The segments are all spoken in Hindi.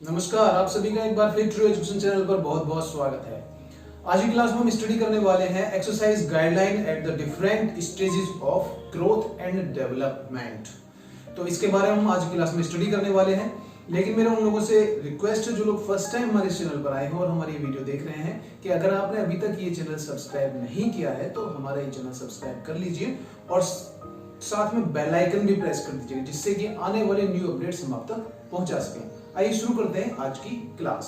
नमस्कार, आप सभी का एक बार फिर ट्रू एजुकेशन चैनल पर बहुत बहुत स्वागत है। आज की क्लास में हम स्टडी करने वाले हैं exercise guideline at the different stages of growth and development. तो इसके बारे में हम आज की क्लास में स्टडी करने वाले हैं। लेकिन मेरा उन लोगों से रिक्वेस्ट है जो लोग फर्स्ट टाइम हमारे चैनल पर आए हैं और हमारी वीडियो देख रहे हैं कि अगर आपने अभी तक ये चैनल सब्सक्राइब नहीं किया है तो हमारा ये चैनल सब्सक्राइब कर लीजिए और साथ में बेल आइकन भी प्रेस कर दीजिए जिससे कि आने वाले न्यू अपडेट्स हम आप तक पहुंचा सकें। आइए शुरू करते हैं आज की क्लास।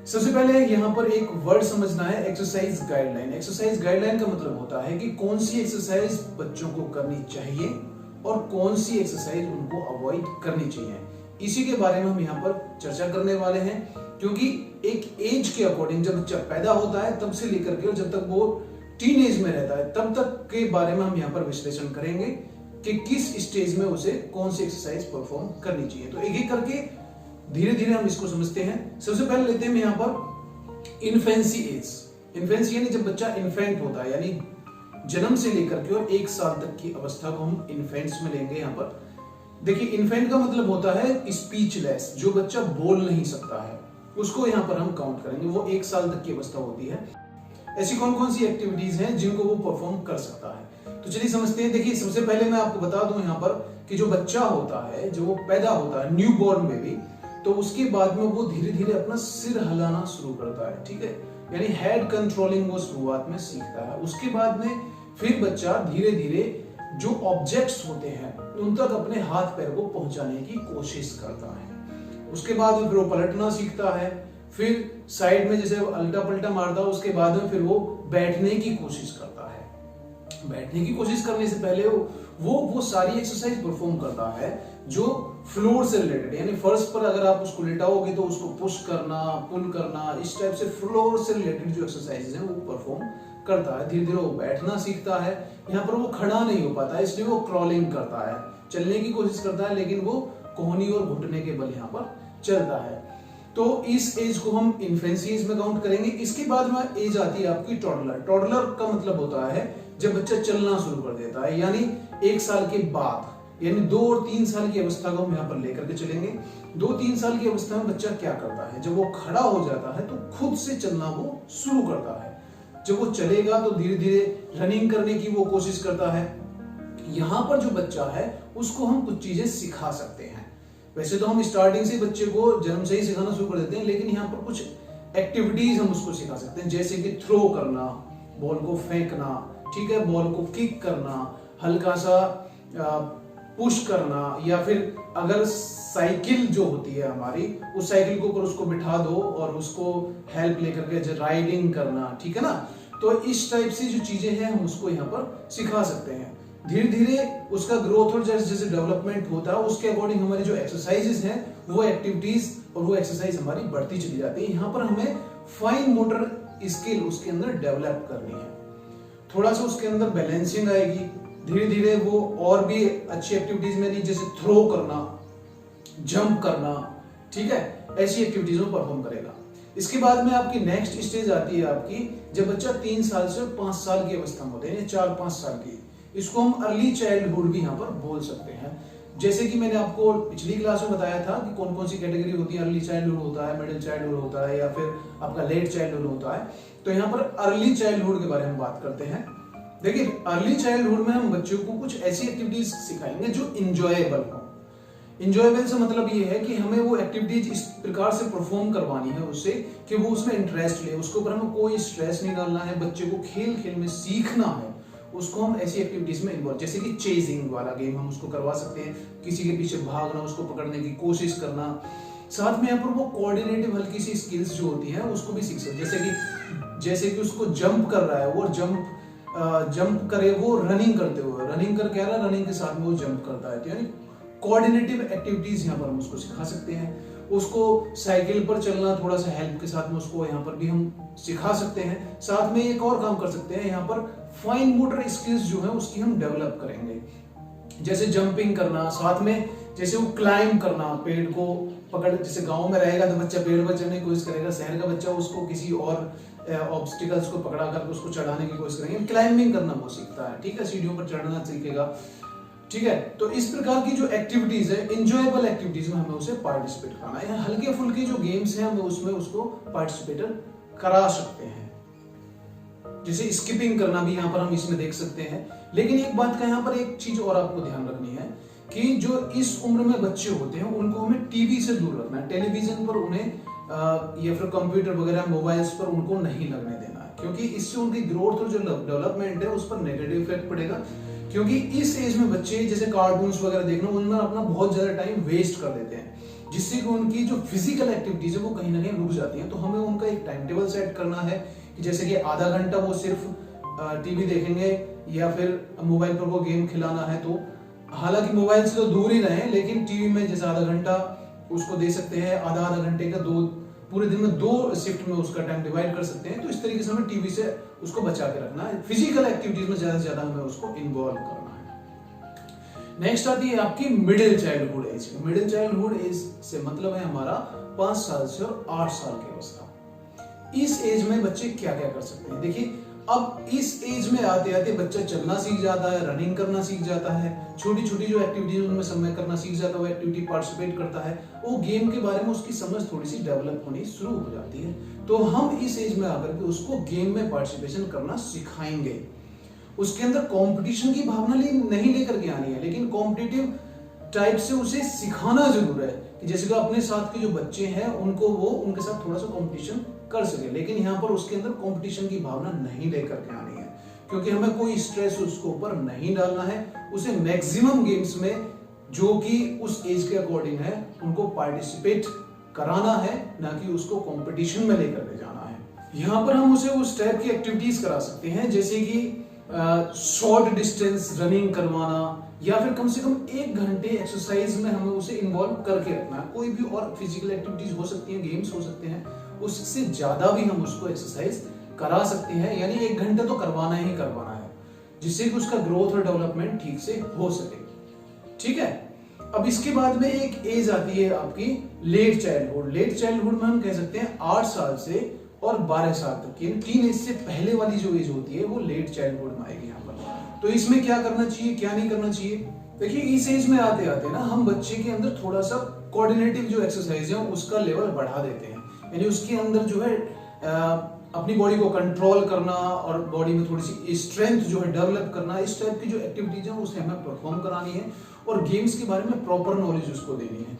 सबसे पहले यहाँ पर एक वर्ड समझना है, एक्सरसाइज गाइडलाइन। एक्सरसाइज गाइडलाइन का मतलब होता है कि कौन सी एक्सरसाइज बच्चों को करनी चाहिए और कौन सी एक्सरसाइज उनको अवॉइड करनी चाहिए। इसी के बारे में हम यहाँ पर चर्चा करने वाले हैं, क्योंकि एक एज के अकॉर्डिंग जब बच्चा पैदा होता है तब से लेकर के जब तक वो टीन एज में रहता है तब तक के बारे में हम यहाँ पर विश्लेषण करेंगे कि किस स्टेज में उसे कौन सी एक्सरसाइज परफॉर्म करनी चाहिए। तो एक एक करके धीरे धीरे हम इसको समझते हैं। सबसे पहले लेते हैं यहाँ पर इन्फेंसी एज। इन्फेंसी यानी जब बच्चा इन्फेंट होता है, यानी जन्म से लेकर के और 1 साल तक की अवस्था को हम इन्फेंट्स में लेंगे। यहाँ पर देखिए, इन्फेंट का मतलब होता है स्पीचलेस, जो बच्चा बोल नहीं सकता है उसको यहाँ पर हम काउंट करेंगे। वो 1 साल तक की अवस्था होती है। ऐसी कौन कौन सी एक्टिविटीज हैं जिनको वो परफॉर्म कर सकता है, तो चलिए समझते हैं। देखिए, सबसे पहले मैं आपको बता दूं यहाँ पर कि जो बच्चा होता है, जो पैदा होता है, न्यू बॉर्न बेबी, तो उसके बाद में वो धीरे धीरे अपना सिर हिलाना शुरू करता है। ठीक है, यानी हेड कंट्रोलिंग वो शुरुआत में सीखता है। उसके बाद में फिर बच्चा धीरे धीरे जो ऑब्जेक्ट्स होते हैं उन तक अपने हाथ पैर को पहुंचाने की कोशिश करता है। उसके बाद में फिर वो पलटना सीखता है, फिर साइड में जैसे उल्टा पलटा मारता है। उसके बाद में फिर वो बैठने की कोशिश करता है। बैठने की कोशिश करने से पहले वो सारी एक्सरसाइज परफॉर्म करता है जो फ्लोर से रिलेटेड, यानी फर्श पर अगर आप उसको लेटाओगे तो उसको पुश करना, पुल करना, इस टाइप से फ्लोर से रिलेटेड जो एक्सरसाइजेज हैं वो परफॉर्म करता है। धीरे धीरे वो बैठना सीखता है। यहाँ पर वो खड़ा नहीं हो पाता है, इसलिए वो क्रॉलिंग करता है, चलने की कोशिश करता है, लेकिन वो कोहनी और घुटने के बल यहाँ पर चलता है। तो इस एज को हम इन्फेंसी एज में काउंट करेंगे। इसके बाद में एज आती है आपकी टॉडलर। टॉडलर का मतलब होता है जब बच्चा चलना शुरू कर देता है, यानी 1 साल के बाद, यानी 2 और 3 साल की अवस्था को हम यहाँ पर लेकर के चलेंगे। 2-3 साल की अवस्था में बच्चा क्या करता है, जब वो खड़ा हो जाता है तो खुद से चलना वो शुरू करता है। जब वो चलेगा तो धीरे धीरे रनिंग करने की वो कोशिश करता है। यहाँ पर जो बच्चा है उसको हम कुछ चीजें सिखा सकते हैं। वैसे तो हम स्टार्टिंग से बच्चे को जन्म से ही सिखाना शुरू कर देते हैं, लेकिन यहाँ पर कुछ एक्टिविटीज हम उसको सिखा सकते हैं, जैसे कि थ्रो करना, बॉल को फेंकना, ठीक है, बॉल को किक करना, हल्का सा पुश करना, या फिर अगर साइकिल जो होती है हमारी, उस साइकिल के ऊपर उसको बिठा दो और उसको हेल्प लेकर के राइडिंग करना, ठीक है ना। तो इस टाइप से जो चीजें हैं हम उसको यहाँ पर सिखा सकते हैं। धीरे धीरे उसका ग्रोथ और जैसे जैसे डेवलपमेंट होता है उसके अकॉर्डिंग हमारी जो एक्सरसाइजेस हैं, वो एक्टिविटीज और वो एक्सरसाइज हमारी बढ़ती चली जाती है। यहाँ पर हमें फाइन मोटर स्किल उसके अंदर डेवलप करनी है, थोड़ा सा उसके अंदर बैलेंसिंग आएगी। धीरे धीरे वो और भी अच्छी एक्टिविटीज में नहीं, जैसे थ्रो करना, जंप करना, ठीक है, ऐसी एक्टिविटीज में परफॉर्म करेगा। इसके बाद में आपकी नेक्स्ट स्टेज आती है आपकी जब बच्चा 3 साल से 5 साल की अवस्था में होते हैं, 4-5 साल की। इसको हम अर्ली चाइल्डहुड भी यहाँ पर बोल सकते हैं। जैसे कि मैंने आपको पिछली क्लास में बताया था कि कौन कौन सी कैटेगरी होती है। अर्ली चाइल्डहुड होता है, मिडिल चाइल्डहुड होता है, या फिर आपका लेट चाइल्डहुड होता है। तो यहाँ पर अर्ली चाइल्डहुड के बारे में बात करते हैं। देखिए, अर्ली चाइल्डहुड में हम बच्चों को कुछ ऐसी एक्टिविटीज सिखाएंगे जो इंजॉयबल हो। इंजॉयबल से मतलब ये है कि हमें वो एक्टिविटीज इस प्रकार से परफॉर्म करवानी है उससे कि वो उसमें इंटरेस्ट ले, उसके ऊपर हमें कोई स्ट्रेस नहीं डालना है, बच्चे को खेल खेल में सीखना है। उसको हम ऐसी एक्टिविटीज में इन्वॉल्व, जैसे कि चेजिंग वाला गेम हम उसको करवा सकते हैं, किसी के पीछे भागना, उसको पकड़ने की कोशिश करना। साथ में यहाँ पर वो कोऑर्डिनेटिव हल्की सी स्किल्स जो होती हैं उसको भी सीख सकते हैं, जैसे कि उसको जंप कर रहा है, वो जंप करे वो रनिंग करते हुए, रनिंग कर क्या रहा, रनिंग के साथ में वो जंप करता है। तो यानी कोऑर्डिनेटिव एक्टिविटीज यहाँ पर हम उसको सिखा सकते हैं। उसको साइकिल पर चलना, थोड़ा सा हेल्प के साथ में उसको यहाँ पर भी हम सिखा सकते हैं। साथ में एक और काम कर सकते हैं, यहाँ पर फाइन मोटर स्किल्स जो है उसकी हम डेवलप करेंगे, जैसे जंपिंग करना, साथ में जैसे वो क्लाइंब करना, पेड़ को पकड़, जैसे गांव में रहेगा तो बच्चा पेड़ पर चढ़ने की कोशिश करेगा, शहर का बच्चा उसको किसी और ऑब्स्टिकल्स को पकड़ा कर उसको चढ़ाने की कोशिश करेंगे। क्लाइंबिंग करना वो सीखता है, ठीक है, सीढ़ियों पर चढ़ना सीखेगा। ठीक है। तो इस प्रकार की जो एक्टिविटीज है, इंजॉयबल एक्टिविटीज में हमें उसे पार्टिसिपेट कराना है। हल्के फुल्के जो गेम्स हैं हमें उसमें उसको पार्टिसिपेट करा सकते हैं, जैसे स्किपिंग करना भी यहाँ पर हम इसमें देख सकते हैं। लेकिन एक बात का यहाँ पर एक चीज और आपको ध्यान रखनी है कि जो इस उम्र में बच्चे होते हैं उनको हमें टीवी से दूर रखना है। टेलीविजन पर उन्हें या फिर कंप्यूटर वगैरह मोबाइल्स पर उनको नहीं लगने देना है, क्योंकि इससे उनकी ग्रोथ और जो डेवलपमेंट है उस पर नेगेटिव इफेक्ट पड़ेगा। क्योंकि इस एज में बच्चे जैसे कार्टून्स वगैरह देखना, उनमें अपना बहुत ज्यादा टाइम वेस्ट कर देते हैं, जिससे कि उनकी जो फिजिकल एक्टिविटीज है वो कहीं ना कहीं रुक जाती है। तो हमें उनका एक टाइम टेबल सेट करना है कि जैसे कि आधा घंटा वो सिर्फ टीवी देखेंगे या फिर मोबाइल पर वो गेम खिलाना है। तो हालांकि मोबाइल से तो दूर ही रहे, लेकिन टीवी में जैसे आधा घंटा उसको दे सकते हैं, आधा आधा घंटे का पूरे दिन में 2 शिफ्ट में उसका टाइम डिवाइड कर सकते हैं। तो इस तरीके से हमें टीवी से उसको बचा के रखना है। फिजिकल एक्टिविटीज में ज्यादा से ज्यादा हमें उसको इन्वॉल्व करना है। नेक्स्ट आती है आपकी middle childhood age. Middle childhood age से मतलब है हमारा 5 साल से और 8 साल की अवस्था। इस एज में बच्चे क्या क्या कर सकते हैं? देखिए, अब इस एज में आते आते बच्चा चलना सीख जाता है, रनिंग करना सीख जाता है, छोटी छोटी जो एक्टिविटीज उनमें समय करना सीख जाता है, वो एक्टिविटी पार्टिसिपेट करता है, वो गेम के बारे में उसकी समझ थोड़ी सी डेवलप होनी शुरू हो जाती है। तो हम इस एज में आकर के उसको गेम में पार्टिसिपेशन करना सिखाएंगे। उसके अंदर कंपटीशन की भावना नहीं लेकर के आनी है, लेकिन कॉम्पिटिटिव टाइप से उसे सिखाना जरूर है कि जैसे कि अपने साथ के जो बच्चे हैं उनको वो उनके साथ थोड़ा सा कंपटीशन कर सके। लेकिन यहाँ पर उसके अंदर कंपटीशन की भावना नहीं लेकर के आनी है, क्योंकि हमें कोई स्ट्रेस उसको ऊपर नहीं डालना है। उसे मैक्सिमम गेम्स में जो कि उस एज के अकॉर्डिंग है उनको पार्टिसिपेट कराना है, ना कि उसको कंपटीशन में लेकर के जाना है। यहाँ पर हम उसे उस टाइप की एक्टिविटीज करा सकते हैं जैसे कि शॉर्ट डिस्टेंस रनिंग करवाना, या फिर कम से कम 1 घंटे एक्सरसाइज में हमें उसे इन्वॉल्व करके रखना है। कोई भी और फिजिकल एक्टिविटीज हो सकती हैं, गेम्स हो सकते हैं, उससे ज्यादा भी हम उसको एक्सरसाइज करा सकते हैं। यानी 1 घंटा तो करवाना ही करवाना है, जिससे कि उसका ग्रोथ और डेवलपमेंट ठीक से हो सके। ठीक है। अब इसके बाद में एक एज आती है आपकी लेट चाइल्डहुड। लेट चाइल्डहुड में हम कह सकते हैं 8 साल से और 12 साल तक की, 3 एज से पहले वाली जो एज होती है वो लेट चाइल्डहुड में आएगी यहाँ पर। तो इसमें क्या करना चाहिए, क्या नहीं करना चाहिए? देखिए, इस एज में आते आते ना हम बच्चे के अंदर थोड़ा सा कोऑर्डिनेटिव जो एक्सरसाइज है उसका लेवल बढ़ा देते हैं। यानी उसके अंदर जो है अपनी बॉडी को कंट्रोल करना और बॉडी में थोड़ी सी स्ट्रेंथ जो है डेवलप करना, इस टाइप की जो एक्टिविटीज है उसे हमें परफॉर्म करानी है और गेम्स के बारे में प्रॉपर नॉलेज उसको देनी है।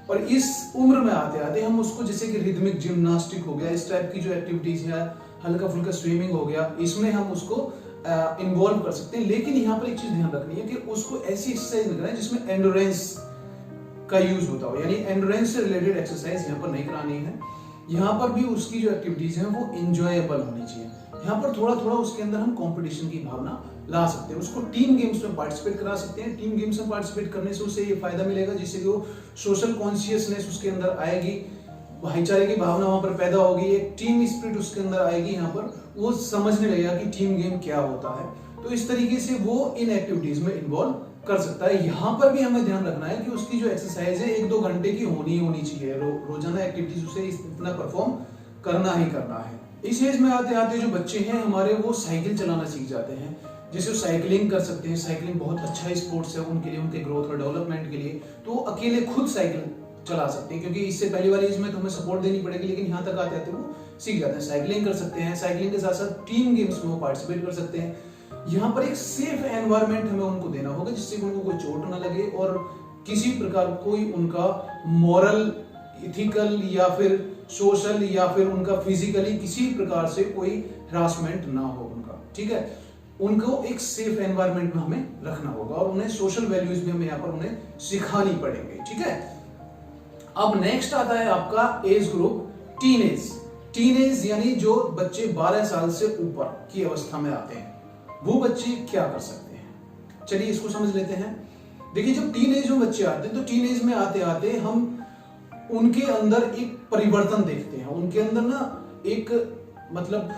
और इस उम्र में आते आते हम उसको जैसे कि रिदमिक जिम्नास्टिक हो गया, इस टाइप की जो एक्टिविटीज है, हल्का फुल्का स्विमिंग हो गया, इसमें हम उसको इन्वॉल्व कर सकते हैं। लेकिन यहाँ पर एक चीज ध्यान रखनी है कि उसको ऐसी एक्सरसाइज नहीं करानी जिसमें एंडोरेंस का यूज होता हो, यानी एंडोरेंस से रिलेटेड एक्सरसाइज यहाँ पर नहीं करानी है। यहाँ पर भी उसकी जो एक्टिविटीज हैं वो इंजॉयबल होनी चाहिए। यहाँ पर थोड़ा थोड़ा उसके अंदर हम कंपटीशन की भावना ला सकते हैं। उसको टीम गेम्स में पार्टिसिपेट करा सकते हैं। टीम गेम्स में पार्टिसिपेट करने से उसे ये फायदा मिलेगा जिससे कि वो सोशल कॉन्शियसनेस उसके अंदर आएगी, भाईचारे की भावना वहां पर पैदा होगी, एक टीम स्पिरिट उसके अंदर आएगी। यहाँ पर वो समझने लगेगा कि टीम गेम क्या होता है। तो इस तरीके से वो इन एक्टिविटीज में इन्वॉल्व कर सकता है। यहाँ पर भी हमें ध्यान रखना है कि उसकी जो एक्सरसाइज है 1-2 घंटे की होनी चाहिए। रोजाना एक्टिविटीज उसे इतना परफॉर्म करना ही करना है। इस एज में आते आते जो बच्चे हैं हमारे वो साइकिल चलाना सीख जाते हैं, जैसे साइकिलिंग कर सकते हैं। साइकिलिंग बहुत अच्छा स्पोर्ट्स है उनके लिए, उनके ग्रोथ और डेवलपमेंट के लिए। तो अकेले खुद साइकिल चला सकते हैं, क्योंकि इससे पहले वाली एज में तो हमें सपोर्ट देनी पड़ेगी, लेकिन यहाँ तक आते आते वो सीख जाते हैं। साइकिलिंग कर सकते हैं। साइकिलिंग के साथ साथ टीम गेम्स में वो पार्टिसिपेट कर सकते हैं। यहाँ पर एक सेफ एनवायरनमेंट हमें उनको देना होगा जिससे कि उनको कोई चोट ना लगे और किसी प्रकार कोई उनका मॉरल, इथिकल या फिर सोशल या फिर उनका फिजिकली किसी प्रकार से कोई हरासमेंट ना हो उनका। ठीक है। उनको एक सेफ एनवायरनमेंट में हमें रखना होगा और उन्हें सोशल वैल्यूज भी हमें यहाँ पर उन्हें सिखानी पड़ेंगे। ठीक है। अब नेक्स्ट आता है आपका एज ग्रुप टीनेज। टीनेज यानी जो बच्चे 12 साल से ऊपर की अवस्था में आते हैं, वो बच्चे क्या कर सकते हैं? चलिए इसको समझ लेते हैं। देखिए, जब टीनेज में बच्चे आते हैं तो टीनेज में आते आते हम उनके अंदर एक परिवर्तन देखते हैं। उनके अंदर ना एक मतलब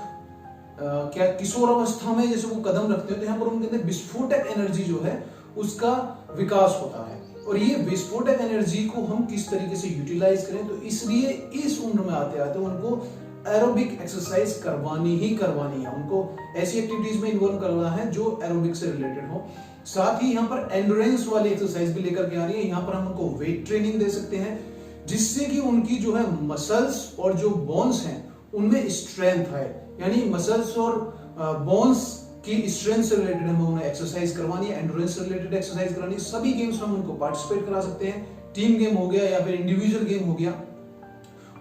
क्या किशोर अवस्था में जैसे वो कदम रखते हैं तो यहाँ पर उनके अंदर विस्फोटक एनर्जी जो है उसका विकास होता है। और ये विस्फोटक एनर्जी को हम किस तरीके से यूटिलाइज करें, तो इसलिए इस उम्र में आते आते उनको एरोबिक एक्सरसाइज करवानी ही करवानी है। उनको ऐसी एक्टिविटीज में इन्वॉल्व करना है जो एरोबिक से रिलेटेड हो। साथ ही यहाँ पर एंड्योरेंस वाली एक्सरसाइज भी लेकर के आ रही है। यहाँ पर हम उनको वेट ट्रेनिंग दे सकते हैं जिससे कि उनकी जो है मसल्स और जो बोन्स हैं उनमें स्ट्रेंथ है, यानी मसल्स और बोन्स की स्ट्रेंथ से रिलेटेड हमें उन्हें एक्सरसाइज करवानी है, एंड्योरेंस से रिलेटेड एक्सरसाइज करवानी है। सभी गेम्स में हम उनको पार्टिसिपेट करा सकते हैं, टीम गेम हो गया या फिर इंडिविजुअल गेम हो गया।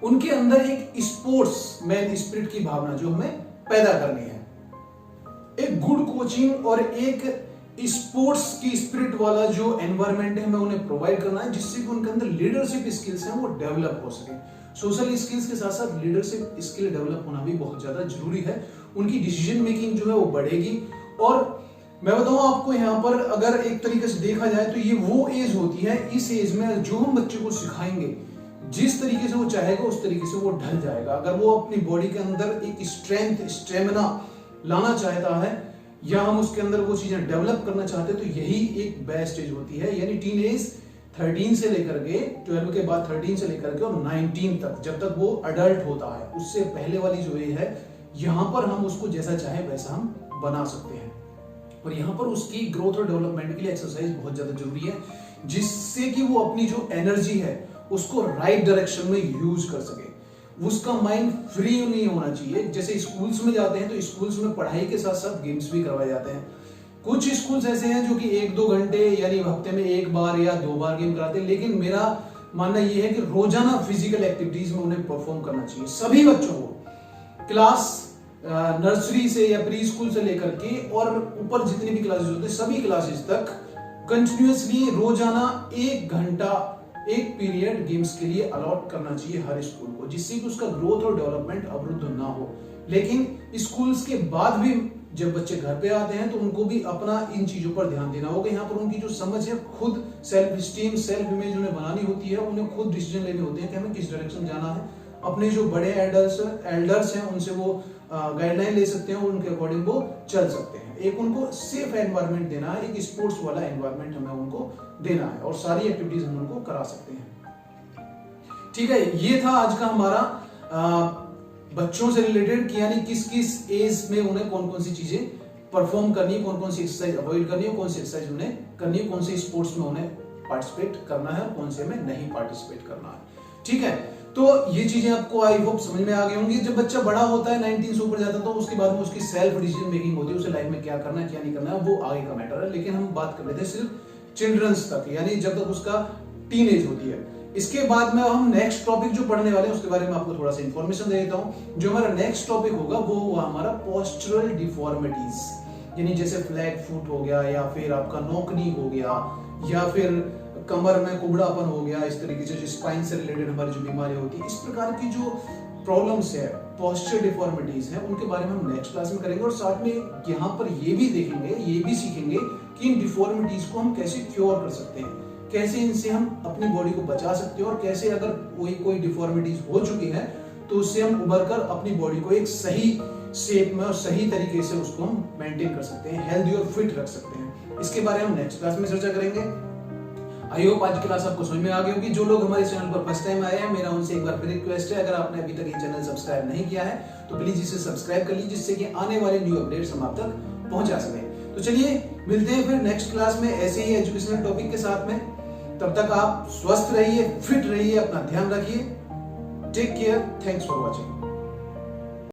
उनके अंदर एक स्पोर्ट्स मैन स्पिरिट की भावना जो हमें पैदा करनी है। एक गुड कोचिंग और एक स्पोर्ट्स की स्पिरिट वाला जो एनवायरनमेंट है हमें उन्हें प्रोवाइड करना है जिससे कि उनके अंदर लीडरशिप स्किल्स हैं वो डेवलप हो सके। सोशल स्किल्स के साथ साथ लीडरशिप स्किल डेवलप होना भी बहुत ज्यादा जरूरी है। उनकी डिसीजन मेकिंग जो है वो बढ़ेगी। और मैं बताऊं आपको, यहाँ पर अगर एक तरीके से देखा जाए तो ये वो एज होती है, इस एज में जो हम बच्चे को सिखाएंगे जिस तरीके से वो चाहेगा उस तरीके से वो ढल जाएगा। अगर वो अपनी बॉडी के अंदर एक स्ट्रेंथ स्टेमिना लाना चाहता है या हम उसके अंदर वो चीजें डेवलप करना चाहते हैं तो यही एक बेस्ट एज होती है, यानी टीन एज 13 से लेकर के 12 के बाद 13 से लेकर के और 19 तक, जब तक वो अडल्ट होता है उससे पहले वाली जो एज है यहाँ पर हम उसको जैसा चाहे वैसा हम बना सकते हैं। और यहाँ पर उसकी ग्रोथ और डेवलपमेंट के लिए एक्सरसाइज बहुत ज्यादा जरूरी है जिससे कि वो अपनी जो एनर्जी है उसको राइट डायरेक्शन में यूज कर सके। उसका माइंड फ्री नहीं होना चाहिए। जैसे स्कूल्स में जाते हैं तो स्कूल्स में पढ़ाई के साथ साथ गेम्स भी करवाए जाते हैं। कुछ स्कूल्स ऐसे हैं जो कि 1-2 घंटे यानी हफ्ते में 1 बार या 2 बार गेम कराते हैं, लेकिन मेरा मानना यह है कि रोजाना फिजिकल एक्टिविटीज में उन्हें परफॉर्म करना चाहिए। सभी बच्चों को क्लास नर्सरी से या प्री स्कूल से लेकर के और ऊपर जितनी भी क्लासेस होते हैं सभी क्लासेस तक कंटिन्यूअसली रोजाना 1 घंटा एक पीरियड गेम्स के लिए अलॉट करना चाहिए हर स्कूल को, जिससे कि उसका ग्रोथ और डेवलपमेंट अवरुद्ध ना हो। लेकिन स्कूल्स के बाद भी जब बच्चे घर पे आते हैं तो उनको भी अपना इन चीजों पर ध्यान देना होगा। यहाँ पर उनकी जो समझ है, खुद सेल्फ स्टीम सेल्फ इमेज उन्हें बनानी होती है, उन्हें खुद डिसीजन लेने होते हैं कि हमें किस डायरेक्शन जाना है। अपने जो बड़े एल्डर्स हैं उनसे वो गाइडलाइन ले सकते हैं और उनके अकॉर्डिंग वो चल सकते हैं। एक उनको सेफ एनवायरनमेंट देना है, एक स्पोर्ट्स वाला एनवायरनमेंट हमें उनको देना है और सारी एक्टिविटीज हम उनको करा सकते हैं। ठीक है, ये था आज का हमारा बच्चों से रिलेटेड कि यानी किस किस एज में उन्हें कौन कौन सी चीजें परफॉर्म करनी है, कौन कौन सी एक्सरसाइज अवॉइड करनी है, कौन सी एक्सरसाइज उन्हें करनी है, कौन से स्पोर्ट्स में उन्हें पार्टिसिपेट करना है और कौन से में नहीं पार्टिसिपेट करना है। ठीक है, तो ये चीजें आपको आई होप समझ में आ गई होंगी। जब बच्चा बड़ा होता है 19 से ऊपर जाता है तो उसके बाद में उसकी सेल्फ डिसीजन मेकिंग होती है, उसे लाइफ में क्या करना है क्या नहीं करना है वो आगे का मैटर है। लेकिन हम बात कर लेते हैं सिर्फ चिल्ड्रंस तक, यानी जब तक उसका टीनेज होती है। इसके बाद में हम नेक्स्ट टॉपिक जो पढ़ने वाले हैं उसके बारे में आपको थोड़ा सा इंफॉर्मेशन दे देता हूं। जो हमारा नेक्स्ट टॉपिक होगा वो हुआ हमारा पोस्चरल डिफॉर्मिटीज, यानी जैसे फ्लैट फुट हो गया या फिर आपका नोकनी हो गया या फिर कमर में कुबड़ापन हो गया, इस तरीके से स्पाइन से रिलेटेड हमारी जो बीमारी होती है, इस प्रकार की जो प्रॉब्लम्स है, पोस्चर डिफॉर्मिटीज हैं, उनके बारे में हम नेक्स्ट क्लास में करेंगे। और साथ में यहाँ पर ये भी देखेंगे, ये भी सीखेंगे कि इन डिफॉर्मिटीज को हम कैसे क्योर कर सकते हैं, कैसे इनसे हम अपनी बॉडी को बचा सकते हैं और कैसे अगर कोई डिफॉर्मिटीज हो चुकी है तो उससे हम उबर कर अपनी बॉडी को एक सही शेप में और सही तरीके से उसको हम मेंटेन कर सकते हैं, हेल्दी और फिट रख सकते हैं। इसके बारे में हम नेक्स्ट क्लास में चर्चा करेंगे। आई होप आज की क्लास आपको समझ में आ गई होगी। जो लोग हमारे चैनल पर फर्स्ट टाइम आए हैं, मेरा उनसे एक बार फिर रिक्वेस्ट है, अगर आपने अभी तक ये चैनल सब्सक्राइब नहीं किया है तो प्लीज इसे सब्सक्राइब कर लीजिए, जिससे कि आने वाले न्यू अपडेट्स हम आप तक पहुंचा सकें। तो चलिए मिलते हैं फिर नेक्स्ट क्लास में ऐसे ही एजुकेशनल टॉपिक के साथ में। तब तक आप स्वस्थ रहिए, फिट रहिए, अपना ध्यान रखिए। Take care, thanks for watching.